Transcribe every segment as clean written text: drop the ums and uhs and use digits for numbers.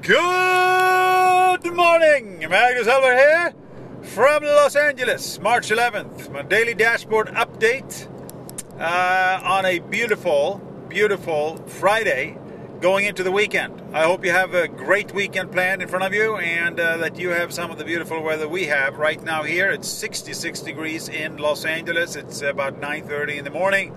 Good morning, Magnus Hellberg here from Los Angeles, March 11th. My daily dashboard update on a beautiful, beautiful Friday going into the weekend. I hope you have a great weekend planned in front of you and that you have some of the beautiful weather we have right now here. It's 66 degrees in Los Angeles. It's about 9:30 in the morning.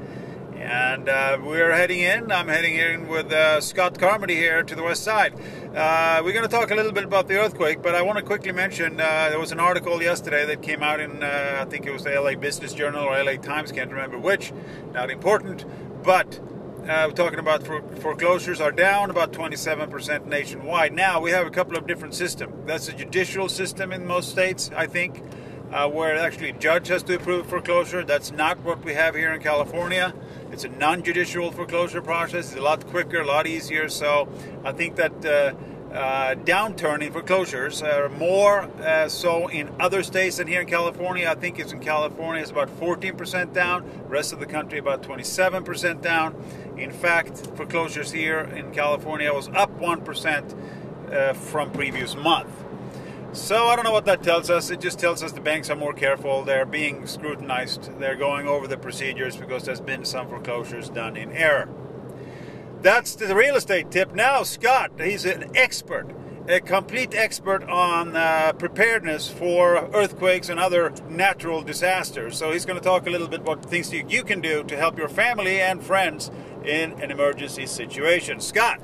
And we're heading in. I'm heading in with Scott Carmody here to the west side. We're going to talk a little bit about the earthquake, but I want to quickly mention there was an article yesterday that came out in, I think it was the LA Business Journal or LA Times, can't remember which, not important, but we're talking about foreclosures are down about 27% nationwide. Now, we have a couple of different systems. That's a judicial system in most states, I think, where actually a judge has to approve foreclosure. That's not what we have here in California. It's a non-judicial foreclosure process. It's a lot quicker, a lot easier. So I think that downturn in foreclosures are more so in other states than here in California. I think it's in California, it's about 14% down. Rest of the country about 27% down. In fact, foreclosures here in California was up 1% from previous month. So I don't know what that tells us. It just tells us the banks are more careful. They're being scrutinized. They're going over the procedures because there's been some foreclosures done in error. That's the real estate tip. Now Scott, he's an expert, a complete expert on preparedness for earthquakes and other natural disasters. So he's going to talk a little bit about things you can do to help your family and friends in an emergency situation. Scott.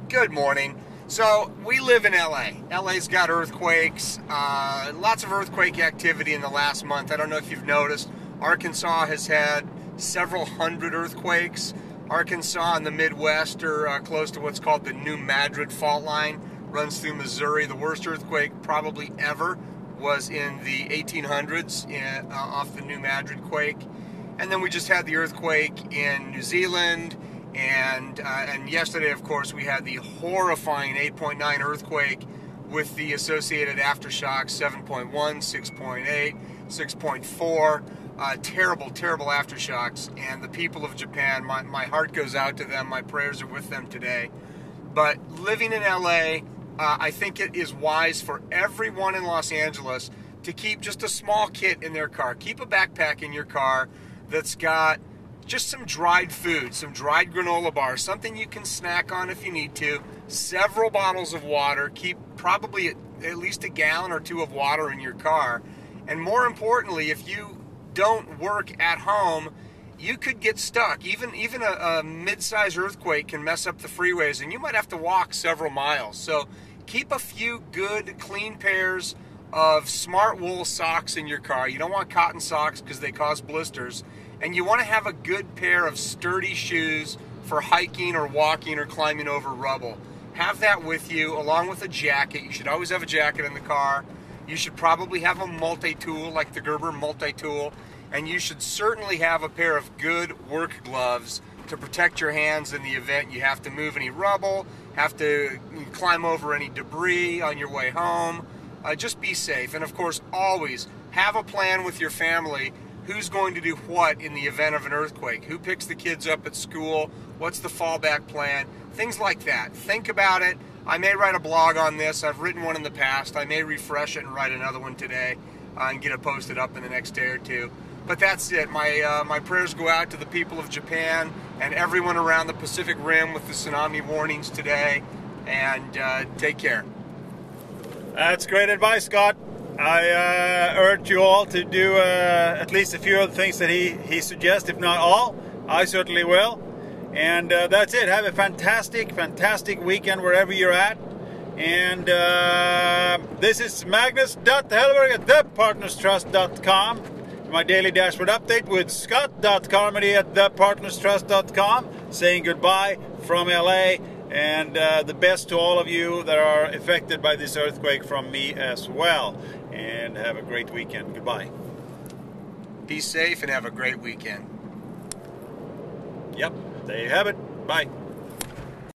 Good morning. So we live in LA. LA's got earthquakes, lots of earthquake activity in the last month. I don't know if you've noticed, Arkansas has had several hundred earthquakes. Arkansas and the Midwest are close to what's called the New Madrid fault line, runs through Missouri. The worst earthquake probably ever was in the 1800s off the New Madrid quake. And then we just had the earthquake in New Zealand. And yesterday, of course, we had the horrifying 8.9 earthquake with the associated aftershocks, 7.1, 6.8, 6.4. Terrible, terrible aftershocks. And the people of Japan, my heart goes out to them. My prayers are with them today. But living in LA, I think it is wise for everyone in Los Angeles to keep just a small kit in their car. Keep a backpack in your car that's got just some dried food, some dried granola bars, something you can snack on if you need to, several bottles of water, keep probably at least a gallon or two of water in your car. And more importantly, if you don't work at home, you could get stuck. Even a mid-sized earthquake can mess up the freeways, and you might have to walk several miles. So keep a few good, clean pairs of smart wool socks in your car. You don't want cotton socks because they cause blisters. And you want to have a good pair of sturdy shoes for hiking or walking or climbing over rubble. Have that with you along with a jacket. You should always have a jacket in the car. You should probably have a multi-tool like the Gerber multi-tool. And you should certainly have a pair of good work gloves to protect your hands in the event you have to move any rubble, have to climb over any debris on your way home. Just be safe. And of course, always have a plan with your family. Who's going to do what in the event of an earthquake? Who picks the kids up at school? What's the fallback plan? Things like that. Think about it. I may write a blog on this. I've written one in the past. I may refresh it and write another one today and get it posted up in the next day or two. But that's it. My prayers go out to the people of Japan and everyone around the Pacific Rim with the tsunami warnings today. And take care. That's great advice, Scott. I urge you all to do at least a few of the things that he suggests, if not all. I certainly will. And that's it. Have a fantastic, fantastic weekend wherever you're at. And this is Magnus.Hellberg at thepartnerstrust.com. My daily dashboard update with Scott.Carmody at thepartnerstrust.com. Saying goodbye from LA. And the best to all of you that are affected by this earthquake from me as well. And have a great weekend. Goodbye. Be safe and have a great weekend. Yep, there you have it. Bye.